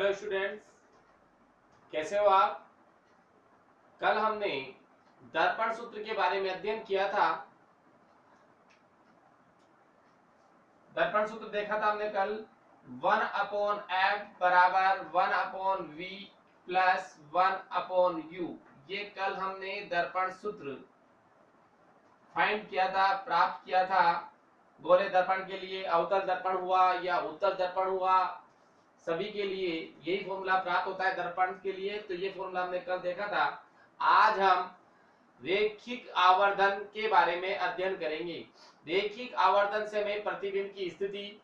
Hello students, कैसे हो आप। कल हमने दर्पण सूत्र के बारे में अध्ययन किया था। दर्पण सूत्र देखा था हमने कल। 1/f बराबर 1/v प्लस 1/u। ये कल हमने दर्पण सूत्र फाइंड किया था, प्राप्त किया था। गोले दर्पण के लिए अवतल दर्पण हुआ या उत्तल दर्पण हुआ, सभी के लिए यही फॉर्मूला प्राप्त होता है दर्पण के लिए। तो ये फॉर्मूला हमने कल देखा था। आज हम रेखिक आवर्धन के बारे में अध्ययन करेंगे। रेखिक आवर्धन से हमें प्रतिबिंब की स्थिति,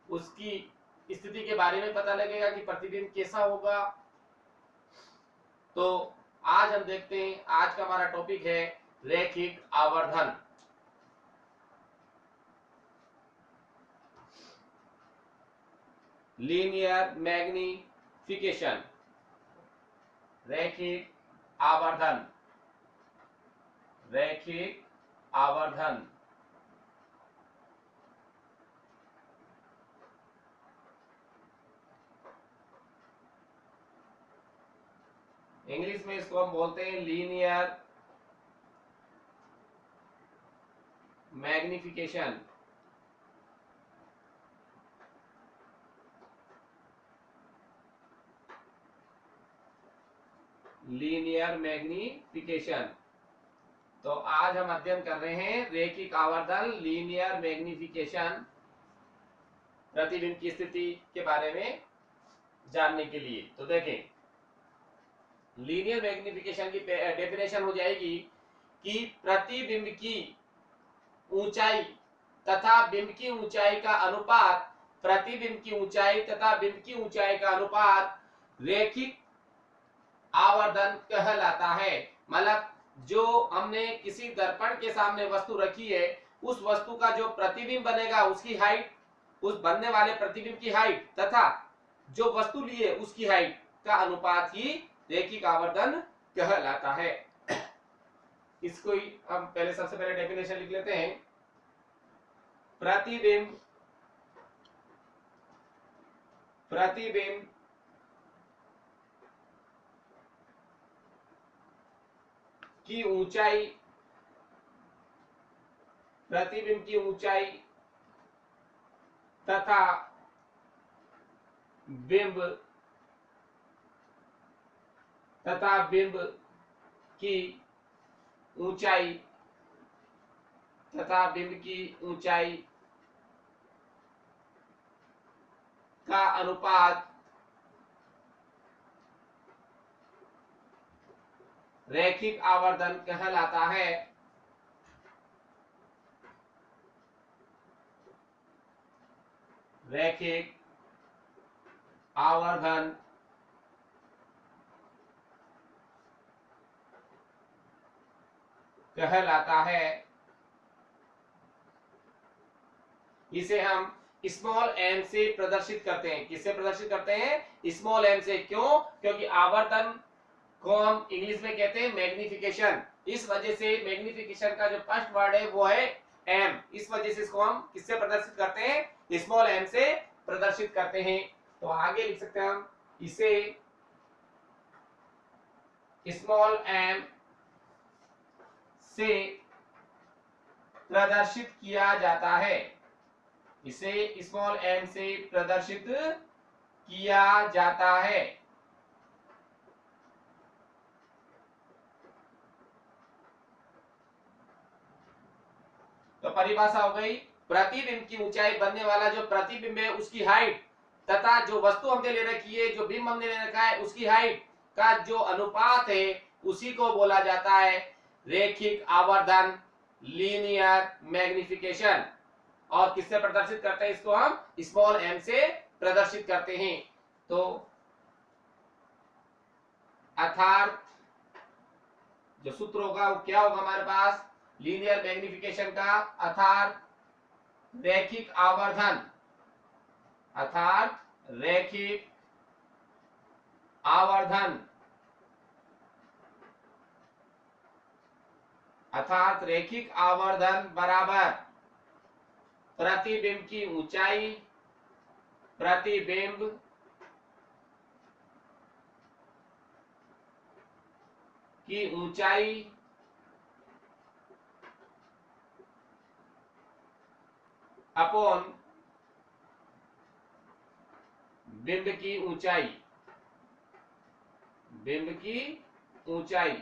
उसकी स्थिति के बारे में पता लगेगा कि प्रतिबिंब कैसा होगा। तो आज हम देखते हैं, आज का हमारा टॉपिक है रेखिक आवर्धन। लीनियर मैग्निफिकेशन, रैखिक आवर्धन, रैखिक आवर्धन। इंग्लिश में इसको हम बोलते हैं लीनियर मैग्निफिकेशन। Linear magnification. तो आज हम अध्ययन कर रहे हैं रेखिक आवर्धन, लीनियर मैग्निफिकेशन, प्रतिबिंब की स्थिति के बारे में जानने के लिए। तो देखें, लीनियर मैग्निफिकेशन की डेफिनेशन हो जाएगी कि प्रतिबिंब की ऊंचाई तथा बिंब की ऊंचाई का अनुपात, प्रतिबिंब की ऊंचाई तथा बिंब की ऊंचाई का अनुपात रेखिक आवर्धन कहलाता है। मतलब जो हमने किसी दर्पण के सामने वस्तु रखी है, उस वस्तु का जो प्रतिबिंब बनेगा उसकी हाइट, उस बनने वाले प्रतिबिंब की हाइट तथा जो वस्तु लिए उसकी हाइट का अनुपात ही रेखिक आवर्धन कहलाता है। इसको ही हम पहले सबसे पहले डेफिनेशन लिख लेते हैं। प्रतिबिंब की ऊंचाई, प्रतिबिंब की ऊंचाई तथा बिंब की ऊंचाई तथा बिंब की ऊंचाई का अनुपात रैखिक आवर्धन कहलाता है। रैखिक आवर्धन कहलाता है। इसे हम स्मॉल एम से प्रदर्शित करते हैं। किससे प्रदर्शित करते हैं? स्मॉल एम से। क्यों? क्योंकि आवर्धन को हम इंग्लिश में कहते हैं मैग्निफिकेशन। इस वजह से मैग्निफिकेशन का जो फर्स्ट वर्ड है वो है एम। इस वजह से इसको हम किससे प्रदर्शित करते हैं? स्मॉल एम से प्रदर्शित करते हैं। तो आगे लिख सकते हैं हम इसे स्मॉल एम से प्रदर्शित किया जाता है। इसे स्मॉल एम से प्रदर्शित किया जाता है। तो परिभाषा हो गई, प्रतिबिंब की ऊंचाई, बनने वाला जो प्रतिबिंब है उसकी हाइट तथा जो वस्तु हमने ले रखी है, जो बिंब हमने ले रखा है उसकी हाइट का जो अनुपात है उसी को बोला जाता है रेखिक आवर्धन, लीनियर मैग्निफिकेशन। और किससे प्रदर्शित करते हैं इसको? हम स्मॉल एम से प्रदर्शित करते हैं। तो अर्थात जो सूत्र होगा वो क्या होगा हमारे पास लीनियर मैग्निफिकेशन का? अर्थात रैखिक आवर्धन, अर्थात रैखिक आवर्धन, अर्थात रैखिक आवर्धन बराबर प्रतिबिंब की ऊंचाई, प्रतिबिंब की ऊंचाई अपॉन बिंब की ऊंचाई, बिंब की ऊंचाई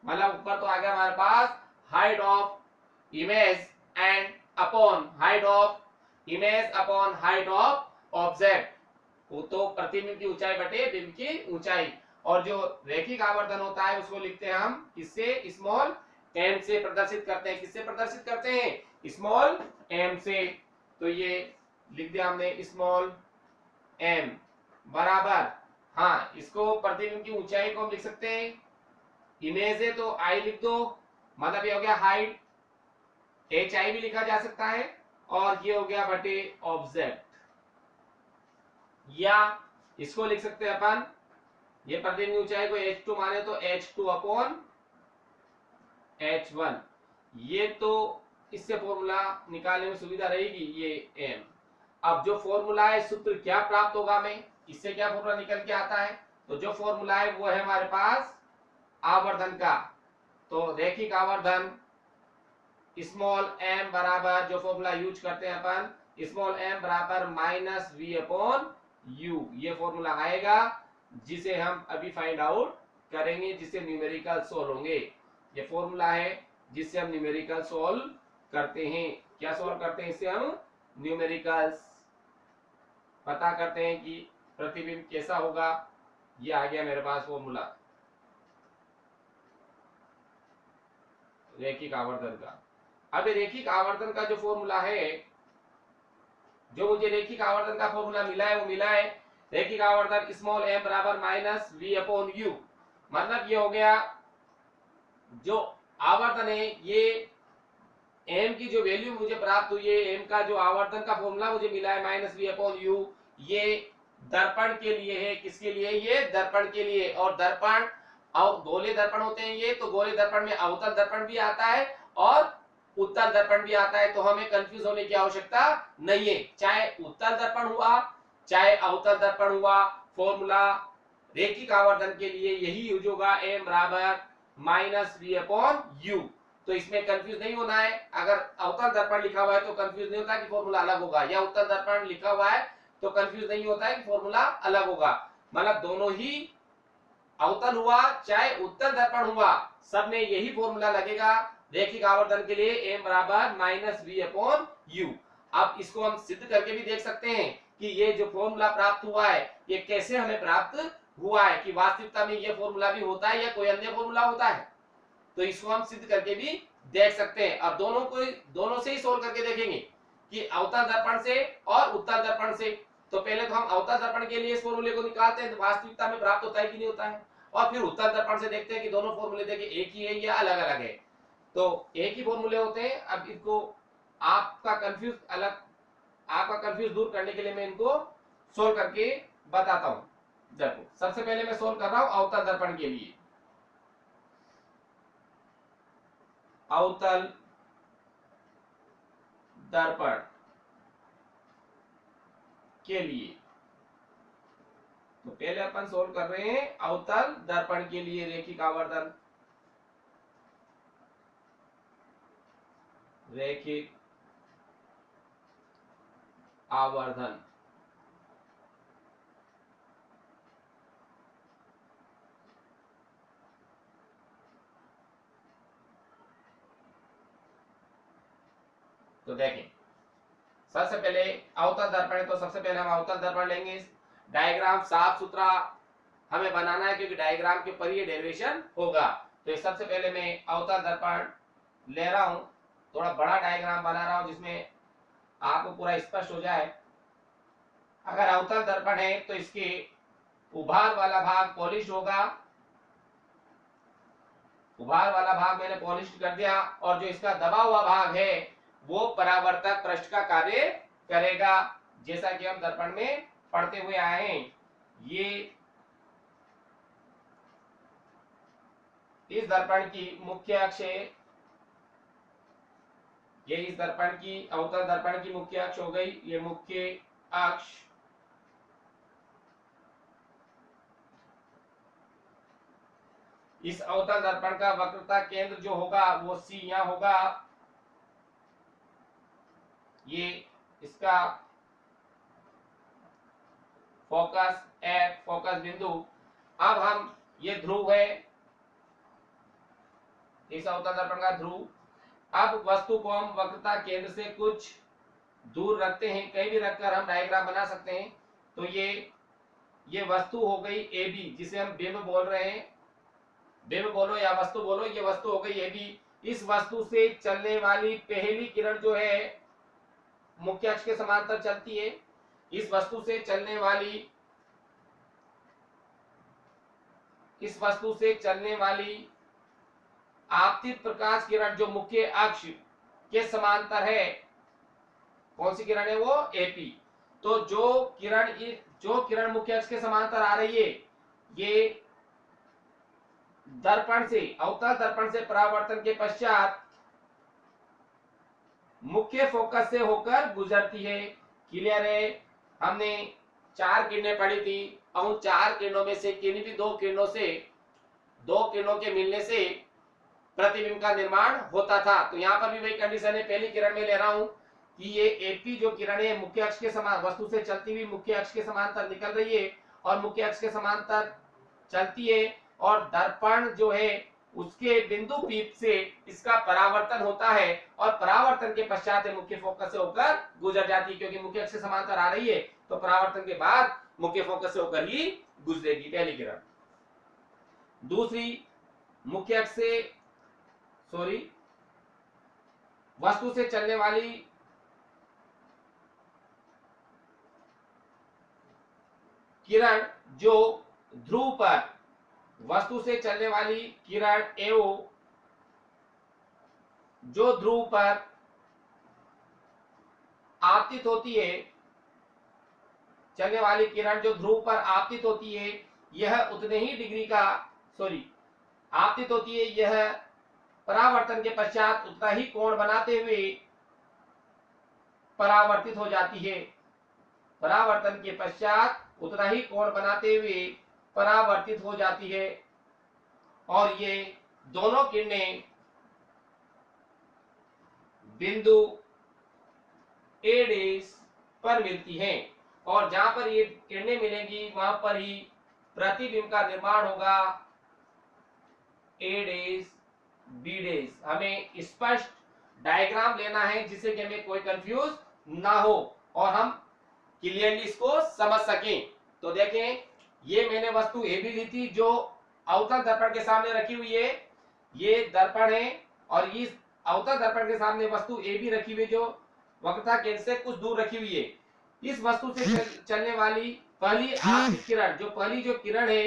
मतलब ऊपर तो आ गया हमारे पास height of image and upon height of image upon height of object, वो तो प्रतिबिंब की ऊंचाई बटे बिंब की ऊंचाई। और जो रैखिक आवर्धन होता है उसको लिखते हैं हम किससे, स्मॉल एम से प्रदर्शित करते हैं। किससे प्रदर्शित करते हैं, स्मॉल एम से। तो ये लिख दिया हमने स्मॉल एम बराबर, हाँ इसको प्रतिबिंब की ऊंचाई को हम लिख सकते हैं, इमेज है तो आई लिख दो, मतलब ये हो गया हाइट, एच आई भी लिखा जा सकता है, और ये हो गया बटे ऑब्जेक्ट। या इसको लिख सकते हैं अपन, ये प्रतिबिंब की ऊंचाई को h2 माने तो h2 अपॉन h1। ये तो इससे फॉर्मूला निकालने में सुविधा रहेगी, ये m। अब जो फॉर्मूला है, सूत्र क्या प्राप्त होगा हमें, इससे क्या फॉर्मूला निकल के आता है, तो जो फॉर्मूला है वो है हमारे पास आवर्धन का। तो रैखिक आवर्धन स्मॉल m बराबर, जो फॉर्मूला यूज करते हैं अपन, स्मॉल m बराबर माइनस v अपॉन u, ये फॉर्मूला आएगा जिसे हम अभी फाइंड आउट करेंगे, जिससे न्यूमेरिकल सोल्व होंगे। ये फॉर्मूला है जिससे हम न्यूमेरिकल सोल्व करते हैं। क्या सोल्व करते हैं, इससे हम न्यूमेरिकल्स पता करते हैं कि प्रतिबिंब कैसा होगा। ये आ गया मेरे पास फॉर्मूला रैखिक आवर्धन का। अब रैखिक आवर्धन का जो फॉर्मूला है, जो मुझे रैखिक आवर्धन का फॉर्मूला मिला है, वो मिला है रैखिक आवर्धन स्मॉल m बराबर माइनस v अपॉन u। मतलब ये हो गया, जो आवर्धन है ये m की जो वैल्यू मुझे प्राप्त हुई है, m का जो आवर्धन का फॉर्मूला मुझे मिला है माइनस v अपॉन u, ये दर्पण के लिए है। किसके लिए, ये दर्पण के लिए। और दर्पण और गोले दर्पण होते हैं ये, तो गोले दर्पण में अवतल दर्पण भी आता है और उत्तल दर्पण भी आता है, तो हमें कंफ्यूज होने की आवश्यकता नहीं है। चाहे उत्तल दर्पण हुआ चाहे अवतल दर्पण हुआ, फॉर्मूला रैखिक आवर्धन के लिए यही यूज होगा, m बराबर माइनस v अपॉन u। तो इसमें कंफ्यूज नहीं होना है। अगर अवतल दर्पण लिखा हुआ है तो कंफ्यूज नहीं होता कि फॉर्मूला अलग होगा, या उत्तल दर्पण लिखा हुआ है तो कंफ्यूज नहीं होता है कि फॉर्मूला अलग होगा। मतलब दोनों ही, अवतल हुआ चाहे उत्तल दर्पण हुआ, सब में यही फॉर्मूला लगेगा रैखिक आवर्धन के लिए, m बराबर माइनस v अपॉन u। अब इसको हम सिद्ध करके भी देख सकते हैं कि ये जो फॉर्मूला प्राप्त हुआ है ये कैसे हमें प्राप्त हुआ है, कि वास्तविकता में ये फॉर्मूला भी होता है या कोई अन्य फॉर्मूला होता है। तो इसको हम सिद्ध करके भी देख सकते हैं। अब दोनों से ही सोल्व करके देखेंगे कि अवतल दर्पण से और उत्तल दर्पण से। तो पहले तो हम अवतल दर्पण के लिए इस फॉर्मूले को निकालते हैं, तो वास्तविकता में प्राप्त होता है कि नहीं होता है, और फिर उत्तल दर्पण से देखते हैं कि दोनों फॉर्मूले देखें एक ही है या अलग अलग है। तो एक ही फॉर्मूले होते हैं। अब इनको आपका कंफ्यूज दूर करने के लिए मैं इनको सोल्व करके बताता हूं। देखो सबसे पहले मैं सोल्व कर रहा हूं अवतल दर्पण के लिए। अवतल दर्पण के लिए, तो पहले अपन सोल्व कर रहे हैं अवतल दर्पण के लिए रैखिक आवर्धन। रैखिक आवर्धन तो देखें, सबसे पहले अवतल दर्पण है तो सबसे पहले हम अवतल दर्पण लेंगे। डायग्राम साफ सुथरा हमें बनाना है क्योंकि डायग्राम के ऊपर ये डेरिवेशन होगा। तो सबसे पहले मैं अवतल दर्पण ले रहा हूं, थोड़ा बड़ा डायग्राम बना रहा हूं जिसमें आपको पूरा स्पष्ट हो जाए। अगर अवतल दर्पण है तो इसके उभार वाला भाग पॉलिश होगा, उभार वाला भाग मैंने पॉलिश कर दिया, और जो इसका दबा हुआ भाग है वो परावर्तक पृष्ठ का कार्य करेगा, जैसा कि हम दर्पण में पढ़ते हुए आए हैं। ये इस दर्पण की मुख्य अक्ष है, ये इस दर्पण की, अवतल दर्पण की मुख्य अक्ष हो गई, ये मुख्य अक्ष। इस अवतल दर्पण का वक्रता केंद्र जो होगा वो सी यहाँ होगा, ये इसका फोकस एफ, फोकस बिंदु। अब हम, ये ध्रुव है, इस अवतल दर्पण का ध्रुव। अब वस्तु को हम वक्रता केंद्र से कुछ दूर रखते हैं, कहीं भी रखकर हम डायग्राम बना सकते हैं। तो ये वस्तु हो गई ए बी, जिसे हम बिंब बोल रहे हैं, बिंब बोलो या वस्तु बोलो, ये वस्तु हो गई ए बी। इस वस्तु से चलने वाली पहली किरण जो है मुख्य अक्ष के समांतर चलती है। इस वस्तु से चलने वाली, इस वस्तु से चलने वाली आपतित प्रकाश किरण जो मुख्य अक्ष के समांतर है, कौन सी किरण है वो, एपी। तो जो किरण मुख्य अक्ष के समांतर आ रही है, ये दर्पण से, अवतल दर्पण से परावर्तन के पश्चात मुख्य फोकस से होकर गुजरती है। क्लियर है? हमने 4 किरणें पढ़ी थी, और उन 4 किरणों में से किन्हीं भी 2 किरणों से, 2 किरणों के मिलने से प्रतिबिंब का निर्माण होता था। तो यहाँ पर भी वही कंडीशन है, पहली किरण में ले रहा हूं कि ये एपी जो किरण है मुख्य अक्ष के समान, वस्तु से चलती हुई मुख्य अक्ष के समांतर निकल रही है और मुख्य अक्ष के समांतर चलती है, और दर्पण जो है उसके बिंदु पीप से इसका परावर्तन होता है, और परावर्तन के पश्चात मुख्य फोकस से होकर गुजर जाती है, क्योंकि मुख्य अक्ष से समांतर आ रही है तो परावर्तन के बाद मुख्य फोकस से होकर ही गुजरेगी, पहली किरण। दूसरी, मुख्य अक्ष से, सॉरी, वस्तु से चलने वाली किरण जो ध्रुव पर, वस्तु से चलने वाली किरण एओ जो ध्रुव पर आपतित होती है, चलने वाली किरण जो ध्रुव पर आपतित होती है, यह उतने ही डिग्री का, सॉरी, आपतित होती है, यह परावर्तन के पश्चात उतना ही कोण बनाते हुए परावर्तित हो जाती है। परावर्तन के पश्चात उतना ही कोण बनाते हुए परावर्तित हो जाती है, और ये दोनों किरणें बिंदु ए डैश पर मिलती हैं, और जहां पर ये किरणें मिलेंगी वहां पर ही प्रतिबिंब का निर्माण होगा, ए डैश बी डैश। हमें स्पष्ट डायग्राम लेना है जिससे कि हमें कोई कंफ्यूज ना हो और हम क्लियरली इसको समझ सकें। तो देखें, ये मैंने वस्तु ए बी ली थी जो अवतल दर्पण के सामने रखी हुई है, ये दर्पण है, और इस अवतल दर्पण के सामने वस्तु ए बी रखी हुई जो वक्रता केंद्र से कुछ दूर रखी हुई है। इस वस्तु से चलने वाली पहली आपतित किरण, जो पहली जो किरण है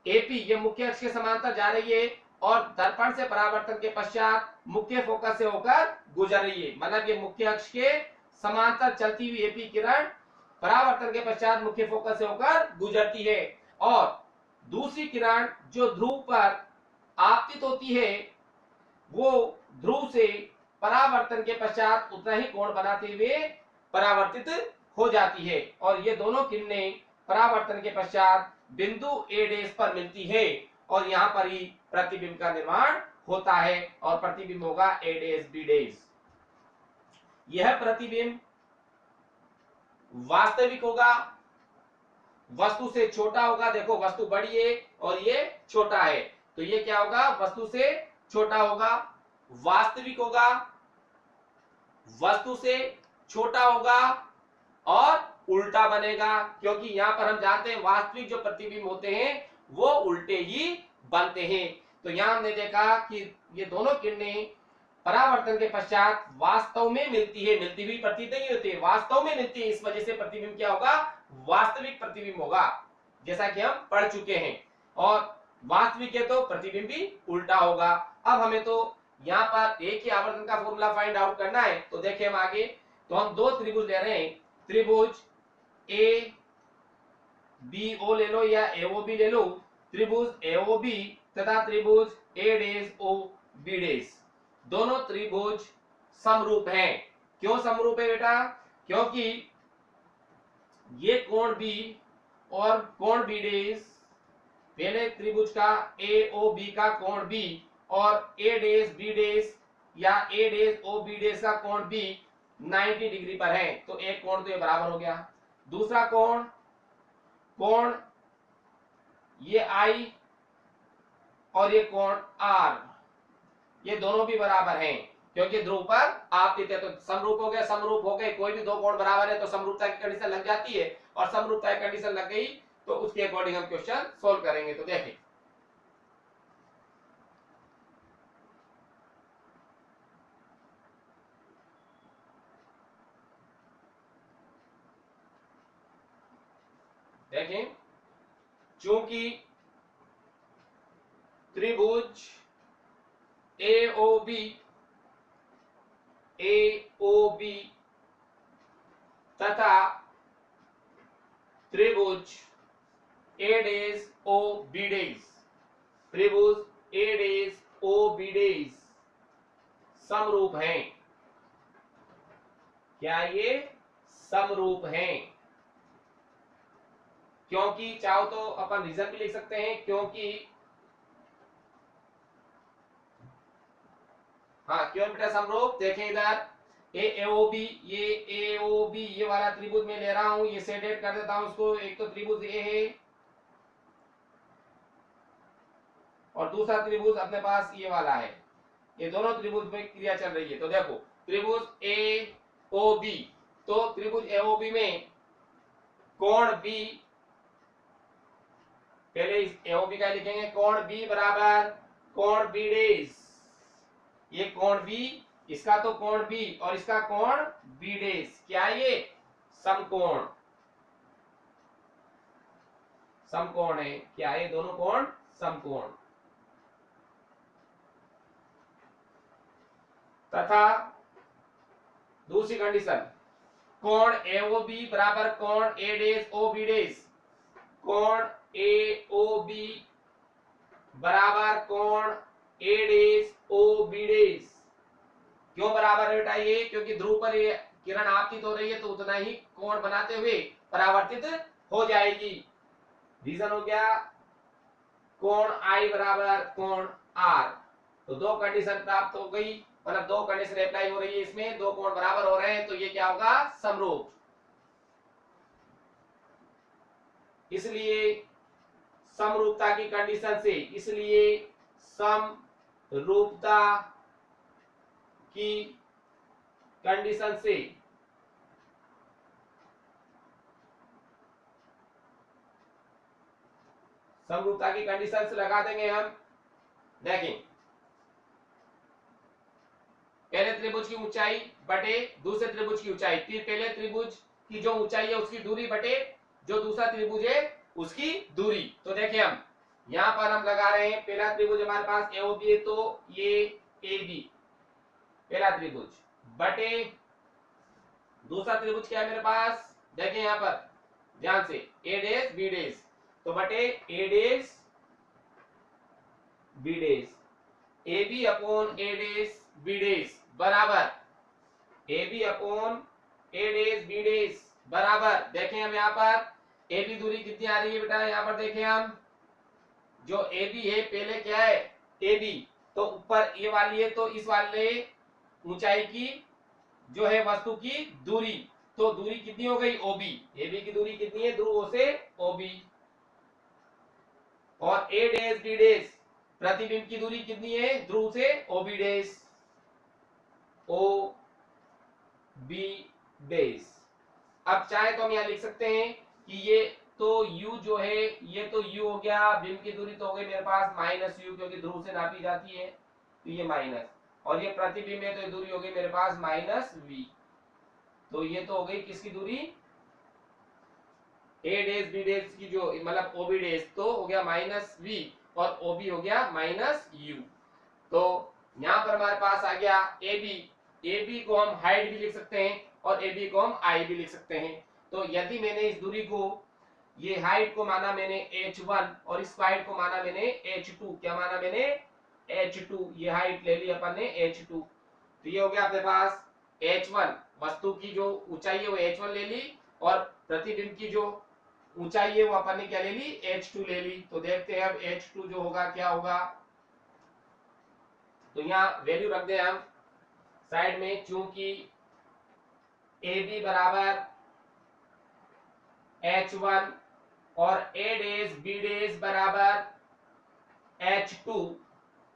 एपी, ये मुख्य अक्ष के समांतर जा रही है और दर्पण से परावर्तन के पश्चात मुख्य फोकस से होकर गुजर रही है। मतलब ये मुख्य अक्ष के समांतर चलती हुई एपी किरण परावर्तन के पश्चात मुख्य फोकस से होकर गुजरती है, और दूसरी किरण जो ध्रुव पर आपतित होती है वो ध्रुव से परावर्तन के पश्चात उतना ही कोण बनाते हुए परावर्तित हो जाती है, और ये दोनों किरणें परावर्तन के पश्चात बिंदु ए डैश पर मिलती है, और यहाँ पर ही प्रतिबिंब का निर्माण होता है, और प्रतिबिंब होगा ए डैश बी डैश। यह प्रतिबिंब वास्तविक होगा, वस्तु से छोटा होगा। देखो, वस्तु बड़ी है और ये छोटा है, तो ये क्या होगा, वस्तु से छोटा होगा। वास्तविक होगा, वस्तु से छोटा होगा, और उल्टा बनेगा, क्योंकि यहां पर हम जानते हैं वास्तविक जो प्रतिबिंब होते हैं वो उल्टे ही बनते हैं। तो यहां हमने देखा कि ये दोनों किरणें परावर्तन के पश्चात वास्तव में मिलती है, मिलती हुई प्रतीत नहीं होती है, वास्तव में मिलती है। इस वजह से प्रतिबिंब क्या होगा, वास्तविक प्रतिबिंब होगा, जैसा कि हम पढ़ चुके हैं। और वास्तविक है तो प्रतिबिंब भी उल्टा होगा। अब हमें तो यहाँ पर एक ही आवर्तन का फॉर्मूला फाइंड आउट करना है, तो देखिए हम आगे, तो हम 2 त्रिभुज ले रहे हैं, त्रिभुज ए बी ओ ले लो या ए ओ बी ले लो, त्रिभुज ए ओ बी तथा त्रिभुज ए डैश ओ बी डैश। दोनों त्रिभुज समरूप हैं। क्यों समरूप है बेटा, क्योंकि ये कोण बी और कोण बी डैश पहले त्रिभुज का ए ओ बी का कोण बी और ए डेज बी डेज या ए डेज ओ बी डेज का कोण बी 90 डिग्री पर है, तो एक कोण तो ये बराबर हो गया। दूसरा कोण कोण ये आई और ये कोण आर, ये दोनों भी बराबर हैं क्योंकि ध्रुव पर आपतित है, तो समरूप हो गया। समरूप हो गए, कोई भी दो कोण बराबर है तो समरूपता की कंडीशन लग जाती है, और समरूपता की कंडीशन लग गई तो उसके अकॉर्डिंग हम क्वेश्चन सोल्व करेंगे। तो देखिए देखें, चूंकि त्रिभुज AOB तथा त्रिभुज AOB समरूप हैं। क्या ये समरूप हैं? क्योंकि चाहो तो अपन रीजन भी लिख सकते हैं, क्योंकि हाँ क्यों बेटा समरूप? देखें इधर AOB, ये AOB ये वाला त्रिभुज में ले रहा हूं, ये शेडेड कर देता हूं उसको। एक तो त्रिभुज ए है और दूसरा त्रिभुज अपने पास ये वाला है, ये दोनों त्रिभुज में क्रिया चल रही है। तो देखो त्रिभुज AOB, तो त्रिभुज AOB में कोण B, पहले इस AOB का लिखेंगे, कोण B बराबर कोण B डेज। ये कोण B, इसका तो कोण B और इसका कोण B डेज, क्या ये समकोण, समकोण है। क्या ये दोनों कोण समकोण। तथा दूसरी कंडीशन, कोण AOB बराबर कोण A डेज OB डेज, कोण AOB बराबर कोण A डेज OB डेज। क्यों बराबर है बेटा ये? क्योंकि ध्रुव पर ये किरण आपतित हो रही है तो उतना ही कोण बनाते हुए परावर्तित हो जाएगी। रीजन हो गया कोण I बराबर कोण R। तो दो कंडीशन प्राप्त हो गई, मतलब दो कंडीशन अप्लाई हो रही है इसमें, दो कोण बराबर हो रहे हैं, तो ये क्या होगा समरूप। इसलिए समरूपता की कंडीशन से, इसलिए समरूपता की कंडीशन से समरूपता की कंडीशन से लगा देंगे हम। देखें पहले त्रिभुज की ऊंचाई बटे दूसरे त्रिभुज की ऊंचाई, फिर पहले त्रिभुज की जो ऊंचाई है उसकी दूरी बटे जो दूसरा त्रिभुज है उसकी दूरी। तो देखिए हम यहां पर हम लगा रहे हैं, पहला त्रिभुज हमारे पास AOB है तो ये AB पहला त्रिभुज बटे दूसरा त्रिभुज क्या है मेरे पास, देखिए यहां पर ध्यान से A डेज B डेज, तो बटे A days B days, AB upon A days B days बराबर AB upon A days B days बराबर, देखें हम यहाँ पर AB दूरी कितनी आ रही है बेटा, यहाँ पर देखें हम, जो AB है पहले क्या है AB, तो ऊपर ये वाली है तो इस वाले ऊंचाई की जो है वस्तु की दूरी, तो दूरी कितनी हो गई OB, AB की दूरी कितनी है ध्रुवों से OB, और A डेज B डेज प्रतिबिंब की दूरी कितनी है ध्रुव से OB डेज, OB डेज। अब चाहे तो हम यहाँ लिख सकते हैं कि ये तो U जो है, ये तो U हो गया, बिंब की दूरी तो हो गई मेरे पास -U क्योंकि ध्रुव से नापी जाती है, तो ये माइनस, और ये प्रतिबिंब है तो ये दूरी हो गई मेरे पास -V, तो ये तो हो गई किसकी दूरी A डेज B डेज की जो मतलब OB डेज, तो हो गया -V और OB हो गया -U। तो यहाँ पर हमारे पास आ गया AB को हम हाइट भी लिख सकते हैं और AB को हम I भी लिख सकते हैं। तो यदि मैंने इस दूरी को, ये हाइट को माना मैंने h1 और इस हाइट को माना मैंने h2, क्या माना मैंने h2, ये हाइट ले ली अपन ने h2, तो ये हो गया अपने पास h1, वस्तु की जो ऊंचाई है वो h1 ले ली, और प्रतिबिंब की जो ऊंचाई है वो अपन ने क्या ले ली, h2 ले ली। तो देखते हैं अब h2 जो होगा क्या होगा। तो यहाँ वैल्यू रख दे हम साइड में, चूंकि ए बी बराबर h1 और a डेज b डेज बराबर h2,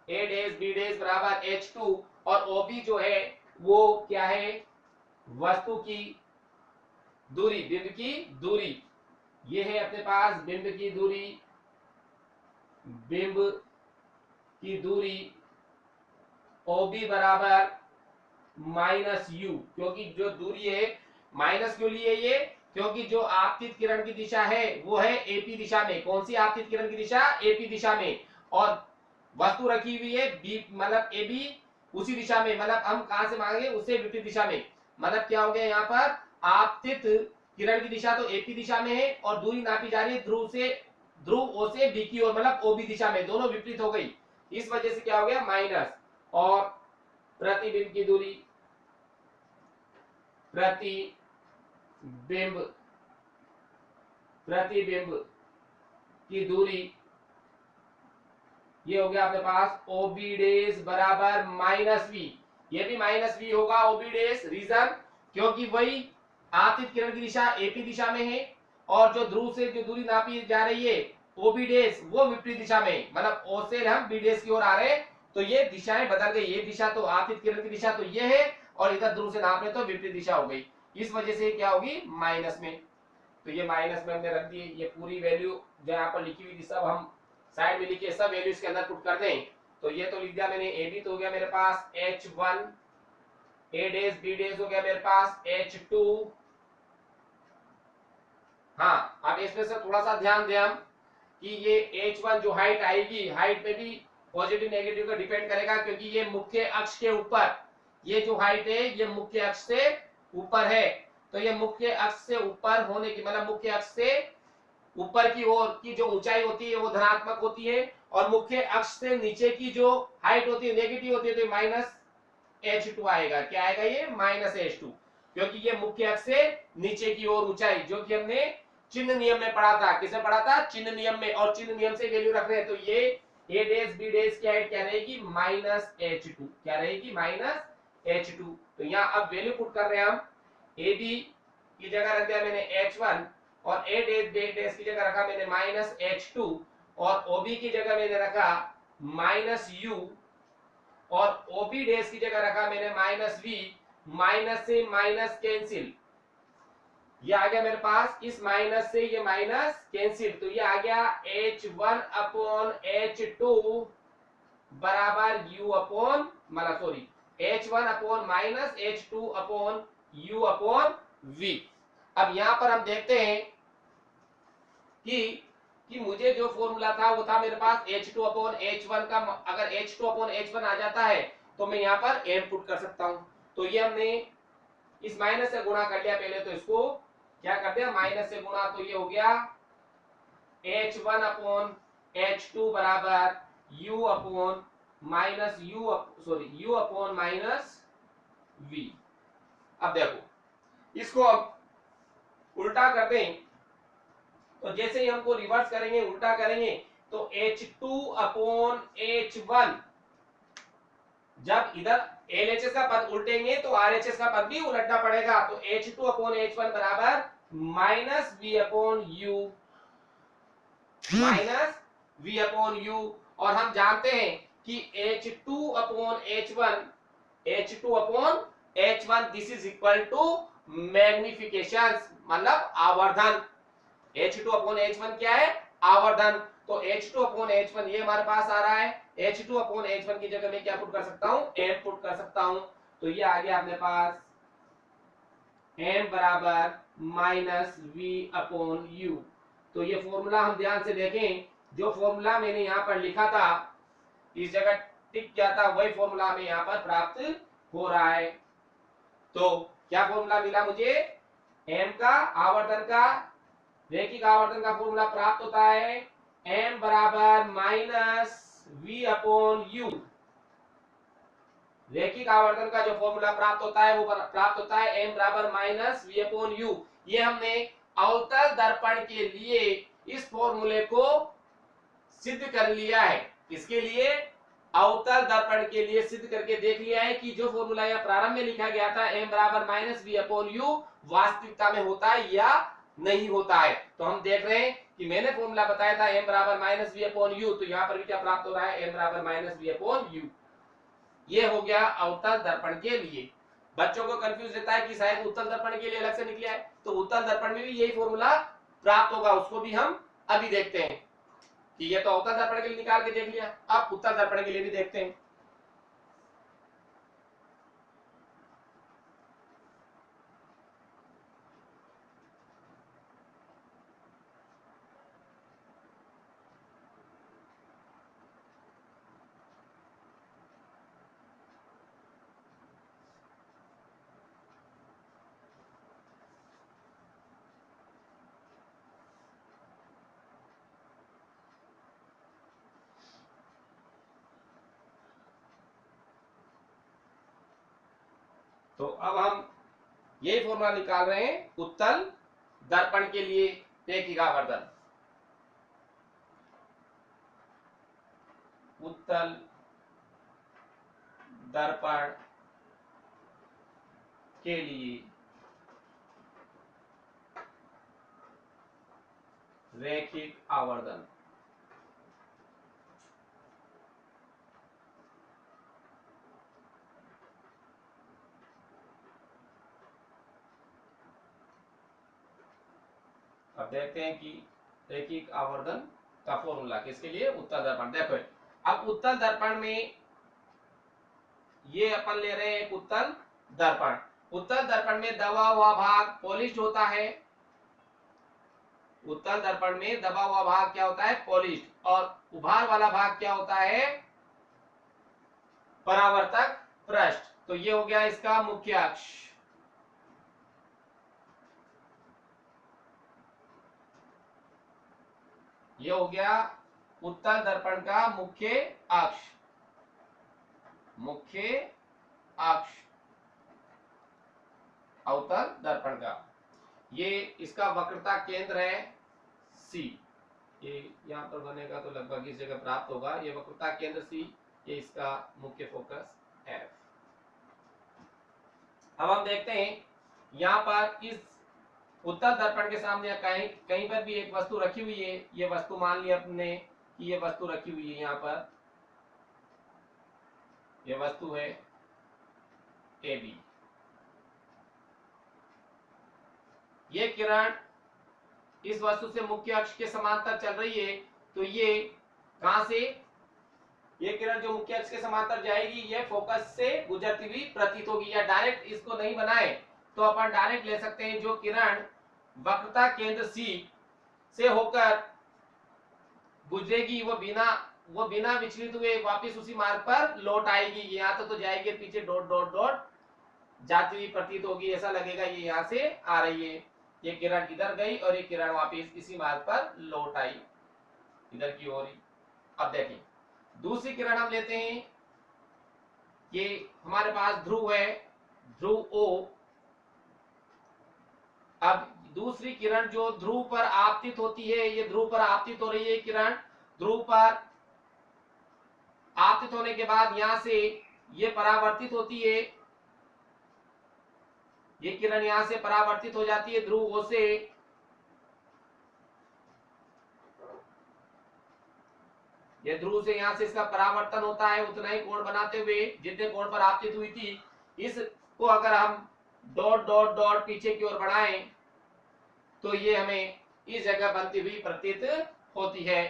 a days b days बराबर h2, और OB जो है वो क्या है, वस्तु की दूरी, बिंब की दूरी। ये है अपने पास बिंब की दूरी, बिंब की दूरी OB बराबर माइनस यू। क्योंकि जो दूरी है माइनस क्यों लिए ये, क्योंकि जो आपतित किरण की दिशा है वो है एपी दिशा में। कौन सी आपतित किरण की दिशा, एपी दिशा में, और वस्तु रखी हुई है बी मतलब ए बी उसी दिशा में, मतलब हम कहां से मांगे, उससे विपरीत दिशा में। मतलब क्या हो गया यहाँ पर, आपतित किरण की दिशा तो एपी दिशा में है और दूरी नापी जा रही है ध्रुव से, ध्रुव ओ से बी की ओर, मतलब ओबी दिशा में, दोनों विपरीत हो गई। इस वजह से क्या हो गया माइनस। और प्रतिबिंब की दूरी, प्रतिबिंब प्रतिबिंब की दूरी ये हो गया अपने पास ओबी डेज बराबर माइनस वी। ये भी माइनस वी होगा ओबी डेज, रीजन क्योंकि वही आपतित किरण की दिशा एपी दिशा में है और जो ध्रुव से जो दूरी नापी जा रही है ओबी डेज वो विपरीत दिशा में, मतलब ओ से हम बी डेज की ओर आ रहे हैं। तो ये दिशाएं बदल गई, ये दिशा तो आपतित किरण की दिशा तो ये है और इधर ध्रुव से नाप रहे तो विपरीत दिशा हो गई। इस वजह से क्या होगी माइनस में। तो ये माइनस में हमने रख दिए, ये पूरी वैल्यू जो यहाँ पर लिखी हुई थी सब हम साइड में लिखे, सब वैल्यू इसके अंदर पुट कर दें। तो ये तो लिख दिया मैंने, ए बी तो हो गया मेरे पास h1, a days b days हो गया मेरे पास h2। हाँ अब इसमें से थोड़ा सा ध्यान दें हम कि ये h1 जो हाइट आएगी, हाइट पे भी पॉजिटिव नेगेटिव का डिपेंड करेगा, क्योंकि ये मुख्य अक्ष के ऊपर, ये जो हाइट है ये मुख्य अक्ष से ऊपर है। तो ये मुख्य अक्ष से ऊपर होने की, मतलब मुख्य अक्ष से ऊपर की ओर की जो ऊंचाई होती है वो धनात्मक होती है, और मुख्य अक्ष से नीचे की जो हाइट होती है नेगेटिव होती है, तो माइनस h2 आएगा। क्या आएगा ये माइनस h2, क्योंकि ये मुख्य अक्ष से नीचे की ओर ऊंचाई, जो कि हमने चिन्ह नियम में पढ़ा था। किसमें पढ़ा था, चिन्ह नियम में। और चिन्ह नियम से वैल्यू रख रहे हैं, तो ये ए डेज बी डेज की हाइट क्या रहेगी माइनस h2, क्या रहेगी माइनस h2। तो यहाँ अब वैल्यू पुट कर रहे हैं हम, ए बी की जगह रख दिया मैंने h1 और a डेज b डेज की जगह रखा मैंने माइनस h2 और OB की जगह मैंने रखा माइनस u और OB डेज की जगह रखा मैंने माइनस v। माइनस से माइनस कैंसिल, ये आ गया मेरे पास, इस माइनस से ये माइनस कैंसिल, तो ये आ गया h1 अपॉन h2 बराबर u अपॉन मतलब sorry h1 upon minus h2 upon u upon v। अब यहां पर हम देखते हैं कि मुझे जो फॉर्मूला था वो था मेरे पास h2 अपॉन h1 का, अगर h2 अपॉन h1 आ जाता है तो मैं यहाँ पर m पुट कर सकता हूं। तो ये हमने इस माइनस से गुणा कर लिया पहले, तो इसको क्या कर दिया माइनस से गुणा, तो ये हो गया h1 अपॉन h2 बराबर u upon minus u upon minus v। अब देखो इसको अब उल्टा कर दें, तो जैसे ही हमको रिवर्स करेंगे उल्टा करेंगे तो h2 अपॉन h1, जब इधर LHS का पद उल्टेंगे तो RHS का पद भी उलटना पड़ेगा। तो h2 अपॉन h1 बराबर minus v upon u, minus v upon u। और हम जानते हैं कि h2 upon h1 this is equal to magnification, मतलब आवर्धन। h2 अपॉन h1 क्या है, आवर्धन। तो h2 अपॉन h1 ये हमारे पास आ रहा है, h2 अपॉन h1 की जगह मैं क्या पुट कर सकता हूँ, m पुट कर सकता हूँ। तो ये आ गया अपने पास m बराबर माइनस v अपॉन u। तो ये फॉर्मूला हम ध्यान से देखें, जो फॉर्मूला मैंने यहाँ पर लिखा था इस जगह टिक किया था, वही फॉर्मूला हमें यहाँ पर प्राप्त हो रहा है। तो क्या फॉर्मूला मिला मुझे, m का आवर्धन का, रैखिक आवर्धन का फॉर्मूला प्राप्त होता है m बराबर माइनस v अपॉन u। रैखिक आवर्धन का जो फॉर्मूला प्राप्त होता है वो प्राप्त होता है m बराबर माइनस v अपॉन u। ये हमने अवतल दर्पण के लिए इस फॉर्मूले को सिद्ध कर लिया है। इसके लिए अवतल दर्पण के लिए सिद्ध करके देख लिया है कि जो फॉर्मूला यहाँ प्रारंभ में लिखा गया था m बराबर माइनस वी अपॉन यू वास्तविकता में होता है या नहीं होता है। तो हम देख रहे हैं कि मैंने फॉर्मूला बताया था m बराबर माइनस वी अपॉन यू, तो यहाँ पर भी क्या प्राप्त हो रहा है m बराबर माइनस वी अपॉन यू। ये हो गया अवतल दर्पण के लिए। बच्चों को कंफ्यूज रहता है कि शायद उत्तल दर्पण के लिए अलग से निकला है, तो उत्तल दर्पण में भी यही फॉर्मूला प्राप्त होगा, उसको भी हम अभी देखते हैं कि ये तो अवतल दर्पण के लिए निकाल के देख लिया, अब उत्तल दर्पण के लिए भी देखते हैं। तो अब हम यही फॉर्मूला निकाल रहे हैं उत्तल दर्पण के लिए रैखिक आवर्धन। उत्तल दर्पण के लिए रैखिक आवर्धन। अब देखते हैं कि रैखिक आवर्धन का फॉर्मूला किसके लिए, उत्तल दर्पण। देखो अब उत्तल दर्पण में ये अपन ले रहे हैं एक उत्तल दर्पण। उत्तल दर्पण में दबा हुआ भाग पॉलिश्ड होता है। उत्तल दर्पण में दबा हुआ भाग क्या होता है, पॉलिश्ड, और उभार वाला भाग क्या होता है, परावर्तक पृष्ठ। तो ये हो गया इसका मुख्य अक्ष। ये हो गया उत्तल दर्पण का मुख्य अक्ष। मुख्य अक्ष अवतल दर्पण का, ये इसका वक्रता केंद्र है C। ये यहाँ पर बनेगा तो लगभग इस जगह प्राप्त होगा। ये वक्रता केंद्र C, ये इसका मुख्य फोकस F। अब हम देखते हैं यहाँ पर इस उत्तल दर्पण के सामने कहीं कहीं पर भी एक वस्तु रखी हुई है। ये वस्तु मान लिया अपने कि ये वस्तु रखी हुई है, यहाँ पर ये वस्तु है AB। ये किरण इस वस्तु से मुख्य अक्ष के समांतर चल रही है, तो ये कहां से, ये किरण जो मुख्य अक्ष के समांतर जाएगी ये फोकस से गुजरती हुई प्रतीत होगी। या डायरेक्ट इसको नहीं बनाए तो अपन डायरेक्ट ले सकते हैं, जो किरण वक्रता केंद्र C से होकर गुजरेगी वो बिना विचलित हुए वापस उसी मार्ग पर लौट आएगी। यहाँ तो जाएगी, पीछे डॉट डॉट डॉट जाती हुई प्रतीत होगी, ऐसा लगेगा ये यहाँ से आ रही है। ये किरण इधर गई और ये किरण वापस इसी मार्ग पर लौट आई इधर की ओर। अब देखिए दूसरी किरण हम लेते हैं। ये हमारे पास ध्रुव है, ध्रुव O। अब दूसरी किरण जो ध्रुव पर आपतित होती है, ये ध्रुव पर आपतित हो रही है किरण। ध्रुव पर आपतित होने के बाद यहां से ये परावर्तित होती है। ये किरण यहां से परावर्तित हो जाती है ध्रुव O से। ये ध्रुव से यहां से इसका परावर्तन होता है उतना ही कोण बनाते हुए जितने कोण पर आपतित हुई थी। इसको अगर हम डॉट डॉट डॉट पीछे की ओर बढ़ाएं तो ये हमें इस जगह बनती हुई प्रतीत होती है।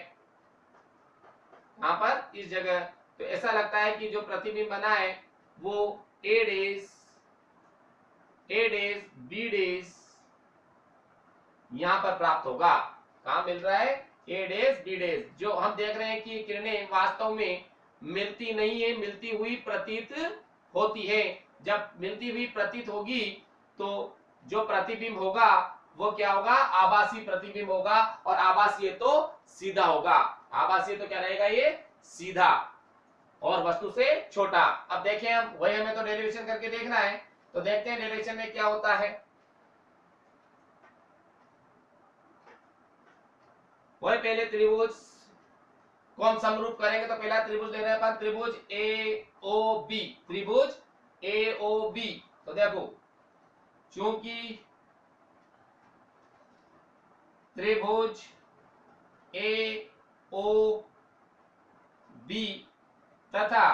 यहाँ पर इस जगह तो ऐसा लगता है कि जो प्रतिबिंब बना है वो A डैश B डैश यहाँ पर प्राप्त होगा। कहाँ मिल रहा है, A डैश B डैश। जो हम देख रहे हैं कि किरणें वास्तव में मिलती नहीं है, मिलती हुई प्रतीत होती है। जब मिलती हुई प्रतीत होगी तो जो प्रतिबिंब होगा वो क्या होगा, आभासी प्रतिबिंब होगा। और आभासीय तो सीधा होगा। आभासीय तो क्या रहेगा, ये सीधा और वस्तु से छोटा। अब देखें हम वही हमें तो डेरिवेशन करके देखना है, तो देखते हैं डेरिवेशन में क्या होता है। वही पहले त्रिभुज को हम समरूप करेंगे। तो पहला त्रिभुज ले रहे हैं अपन, त्रिभुज ए ओ बी, त्रिभुज ए ओ बी। तो देखो, चूंकि त्रिभुज ए ओ बी तथा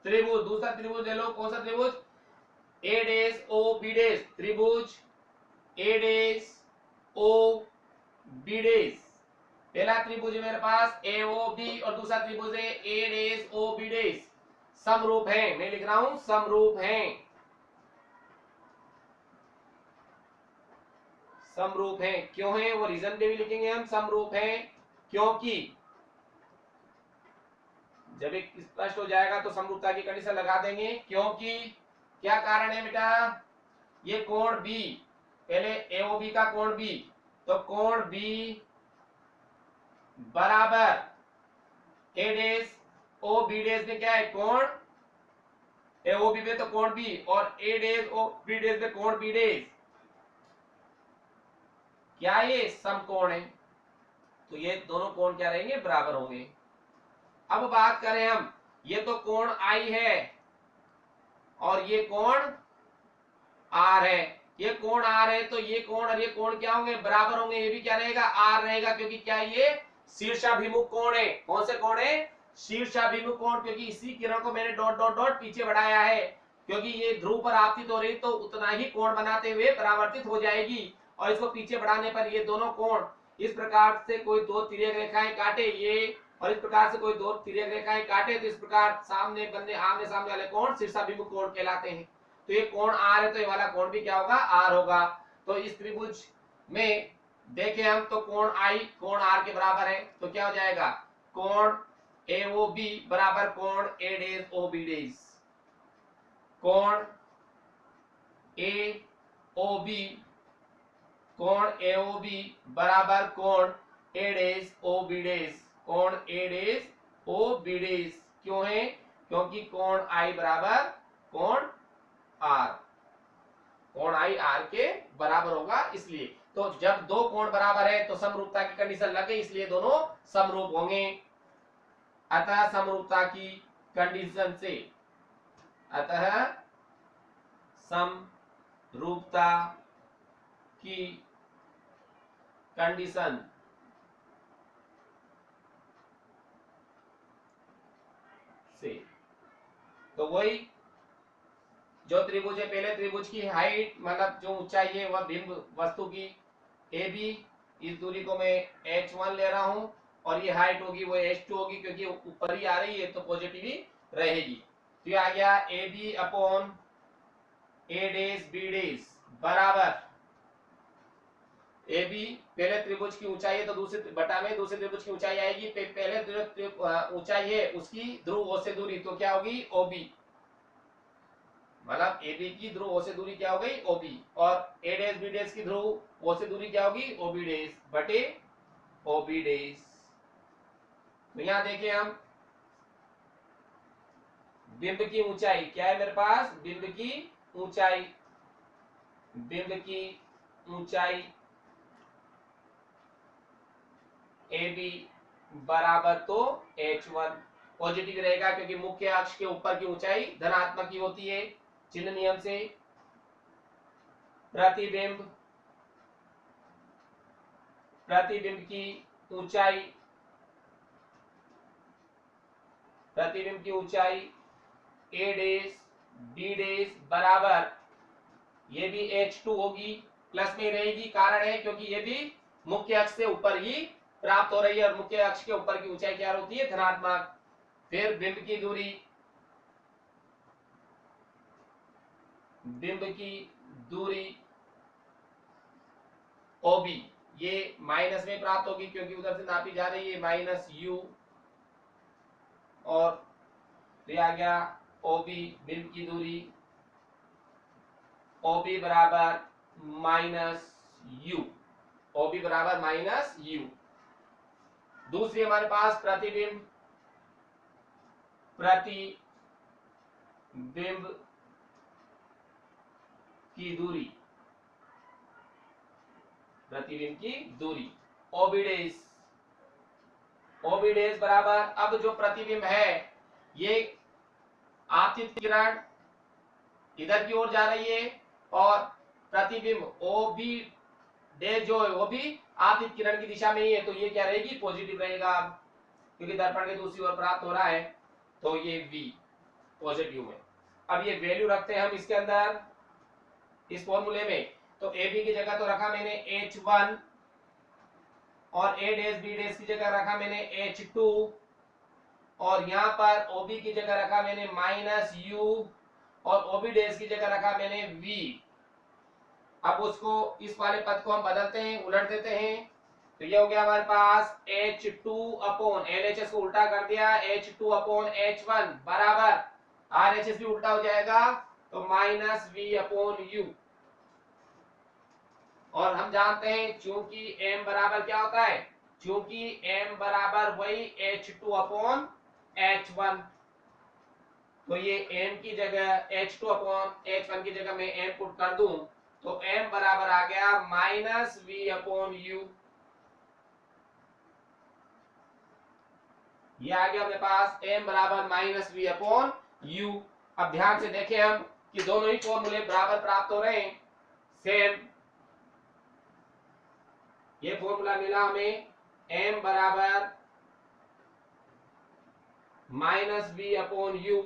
त्रिभुज, दूसरा त्रिभुज ले लो, कौन सा त्रिभुज, ए डेश ओ बी डेश, त्रिभुज ए डेश ओ बी डेश। पहला त्रिभुज है मेरे पास ए ओ बी और दूसरा त्रिभुज है ए डेश ओ बी डेश, समरूप है। मैं लिख रहा हूं समरूप है, समरूप है। क्यों है वो रीजन भी लिखेंगे हम, समरूप है क्योंकि जब एक स्पष्ट हो जाएगा तो समरूपता की कंडीशन लगा देंगे। क्योंकि क्या कारण है बेटा, ये कोण बी, पहले एओबी का कोण बी, तो कोण बी बराबर ए डेश ओ बी डेश में क्या है, कोण एओबी में तो कोण बी, और ए डेश ओ बी डेश में कोण बी डेश, क्या ये समकोण है। तो ये दोनों कोण क्या रहेंगे, बराबर होंगे। अब बात करें हम, ये तो कोण आई है और ये कोण आर है, ये कोण आर है, तो ये कोण और ये कोण क्या होंगे, बराबर होंगे। ये भी क्या रहेगा, आर रहेगा, क्योंकि क्या ये शीर्षाभिमुख कोण है। कौन से कोण है, शीर्षाभिमुख कोण, क्योंकि इसी किरण को मैंने डॉट डॉट डॉट पीछे बढ़ाया है, क्योंकि ये ध्रुव पर आपतित हो रही तो उतना ही कोण बनाते हुए परावर्तित हो जाएगी, और इसको पीछे बढ़ाने पर ये दोनों कोण इस प्रकार से कोई दो तिर्यक रेखाएं काटे, ये और इस प्रकार से कोई दो तिर्यक रेखाएं काटे, तो इस प्रकार सामने बनने आमने सामने वाले कोण शीर्षाभिमुख कोण कहलाते हैं। तो ये कोण आर है, तो ये वाला कोण भी क्या होगा, आर होगा। तो इस त्रिभुज में देखें हम, तो कोण आई कोण आर के बराबर है, तो क्या हो जाएगा, कोण ए ओ बी बराबर कोण ए डेश ओ बी डेश, कोण ए ओ बी, कोण ए ओ बी बराबर कोण ए डेश ओ बी डेश, कोण ए डेश ओ बी डेश। क्यों है, क्योंकि कोण आई बराबर कोण आर, कोण आई आर के बराबर होगा इसलिए। तो जब दो कोण बराबर है तो समरूपता की कंडीशन लग गई, इसलिए दोनों समरूप होंगे। अतः समरूपता की कंडीशन से, अतः समरूपता की कंडीशन से, तो वही जो त्रिभुज है, पहले त्रिभुज की हाइट मतलब जो ऊंचाई है वह बिंब वस्तु की ए बी, इस दूरी को मैं h1 ले रहा हूं, और ये हाइट होगी वो h2 होगी, क्योंकि ऊपर ही आ रही है तो पॉजिटिव ही रहेगी। तो ये आ गया a b upon a dash b dash बराबर ए बी, पहले त्रिभुज की ऊंचाई है तो दूसरे बटा में दूसरे त्रिभुज की ऊंचाई आएगी, पहले जो ऊंचाई है उसकी ध्रुव ओ से दूरी, तो क्या होगी ओबी, मतलब ए बी की ध्रुव ओ से दूरी क्या हो गई ओबी, और ए डेश बी डेश की ध्रुव ओ से दूरी क्या होगी ओबी डेश बटे ओबी डेश। तो यहां देखें हम, बिंब की ऊंचाई क्या है मेरे पास, बिंब की ऊंचाई, बिंब की ऊंचाई ए बी बराबर तो h1 पॉजिटिव रहेगा, क्योंकि मुख्य अक्ष के ऊपर की ऊंचाई धनात्मक की होती है चिन्ह नियम से। प्रतिबिंब, प्रतिबिंब की ऊंचाई, प्रतिबिंब की ऊंचाई ए डेश बी डेश बराबर, ये भी h2 होगी, प्लस में रहेगी, कारण है क्योंकि ये भी मुख्य अक्ष से ऊपर ही प्राप्त हो रही है, और मुख्य अक्ष के ऊपर की ऊंचाई क्या होती है धनात्मक। फिर बिंब की दूरी, बिंब की दूरी ओबी, ये माइनस में प्राप्त होगी क्योंकि उधर से नापी जा रही है माइनस यू, और तो आ गया ओबी, बिंब की दूरी ओबी बराबर माइनस यू, ओबी बराबर माइनस यू। दूसरी हमारे पास प्रतिबिंब, प्रतिबिंब की दूरी, प्रतिबिंब की दूरी ओबी डेज, ओबी डेज बराबर, अब जो प्रतिबिंब है ये आपतित किरण इधर की ओर जा रही है और प्रतिबिंब ओबी डेज जो है वो भी आपतित किरण की दिशा में ही है, तो ये क्या रहेगी, पॉजिटिव रहेगा, क्योंकि दर्पण के दूसरी ओर प्राप्त हो रहा है, तो ये V पॉजिटिव में। अब ये वैल्यू रखते हैं हम इसके अंदर इस फॉर्मूले में, तो AB की जगह तो रखा मैंने H1 और A डैश B डैश की जगह रखा मैंने H2 और यहाँ पर OB की जगह रखा मैंने -U और OB डैश की जगह रखा मैंने V। अब उसको इस वाले पद को हम बदलते हैं, उलट देते हैं, तो ये हो गया हमारे पास H2 अपॉन LHS को उल्टा कर दिया, H2 अपॉन H1 बराबर RHS भी उल्टा हो जाएगा तो -V अपॉन U। और हम जानते हैं चूंकि M बराबर क्या होता है, चूंकि M बराबर वही H2 अपॉन H1, तो ये M की जगह H2 अपॉन H1 की जगह मैं M पुट कर दूं तो M बराबर आ गया -V अपॉन U। ये आ गया अपने पास M बराबर -V अपॉन U। अब ध्यान से देखें हम कि दोनों ही फॉर्मूले बराबर प्राप्त हो रहे हैं, सेम। ये फॉर्मूला मिला हमें M बराबर -V अपॉन U,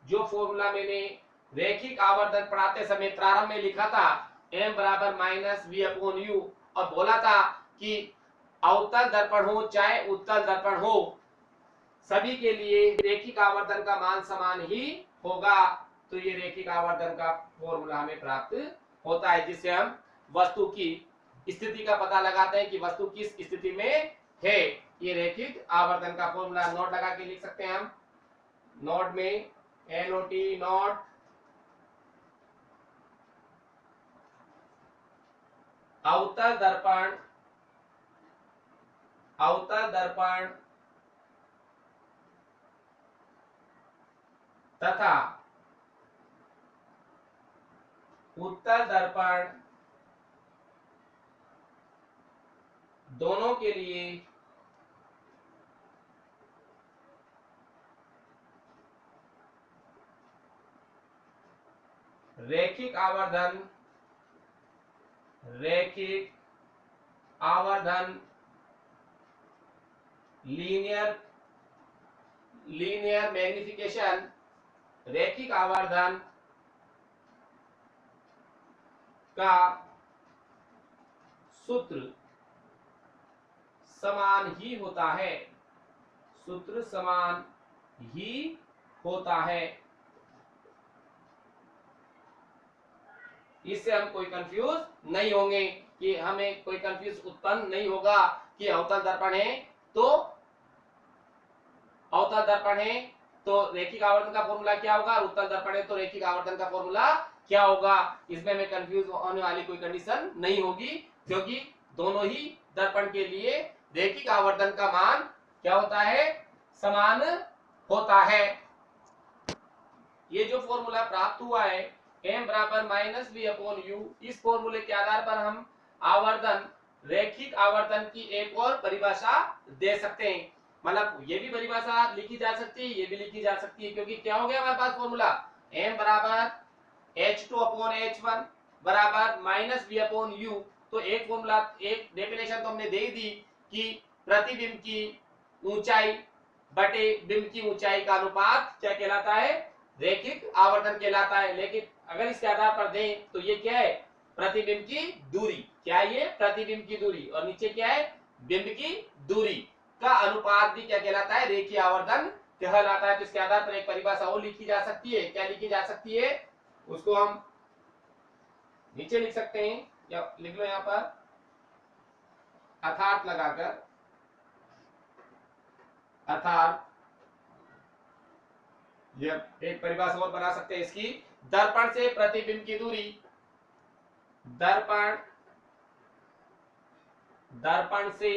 जो फॉर्मूला मैंने रैखिक आवर्धन पढ़ाते समय प्रारंभ में लिखा था M बराबर -V अपॉन U, और बोला था कि अवतल दर्पण हो चाहे उत्तल दर्पण हो सभी के लिए रैखिक आवर्धन का मान समान ही होगा, तो ये रैखिक आवर्धन का फॉर्मूला हमें प्राप्त होता है, जिससे हम वस्तु की स्थिति का पता लगाते हैं कि वस्तु किस स्थिति में है। ये रैखिक आवर्धन का फॉर्मूला नोट लगा के लिख सकते हैं हम, नोट में NOT नोट, अवतल दर्पण, अवतल दर्पण तथा उत्तल दर्पण दोनों के लिए रैखिक आवर्धन, रैखिक आवर्धन लीनियर मैग्निफिकेशन, रैखिक आवर्धन का सूत्र समान ही होता है, सूत्र समान ही होता है। इससे हम कोई कंफ्यूज नहीं होंगे, कि हमें कोई कंफ्यूज उत्पन्न नहीं होगा कि अवतल दर्पण है तो अवतल दर्पण है तो रैखिक आवर्धन का फॉर्मूला क्या होगा, और उत्तल दर्पण है तो रैखिक आवर्धन का फॉर्मूला क्या होगा। इसमें हमें कंफ्यूज होने वाली कोई कंडीशन नहीं होगी, क्योंकि दोनों ही दर्पण के लिए रैखिक आवर्धन का मान क्या होता है, समान होता है। ये जो फॉर्मूला प्राप्त हुआ है M बराबर -V अपॉन U, इस फॉर्मूले के आधार पर हम आवर्धन, रैखिक आवर्धन की एक और परिभाषा दे सकते हैं। मतलब ये भी परिभाषा लिखी जा सकती है, ये भी लिखी जा सकती है, क्योंकि क्या हो गया हमारे पास फॉर्मूला M बराबर H2 अपॉन H1 बराबर -V अपॉन U। तो एक फॉर्मूला, एक डेफिनेशन तो हमने दे ही दी कि प्रतिबिंब की ऊंचाई बटे बिंब की ऊंचाई का अनुपात क्या कहलाता है, रैखिक आवर्धन कहलाता है। लेकिन अगर इसके आधार पर दें तो ये क्या है, प्रतिबिंब की दूरी, क्या है ये, प्रतिबिंब की दूरी, और नीचे क्या है, बिंब की दूरी का अनुपात भी क्या कहलाता है, रेखीय आवर्धन कहलाता है। तो इसके आधार पर एक परिभाषा और लिखी जा सकती है, क्या लिखी जा सकती है, उसको हम नीचे लिख सकते हैं, या लिख लो यहाँ पर अर्थात लगाकर, अर्थात ये एक परिभाषा और बना सकते हैं इसकी, दर्पण से प्रतिबिंब की दूरी, दर्पण से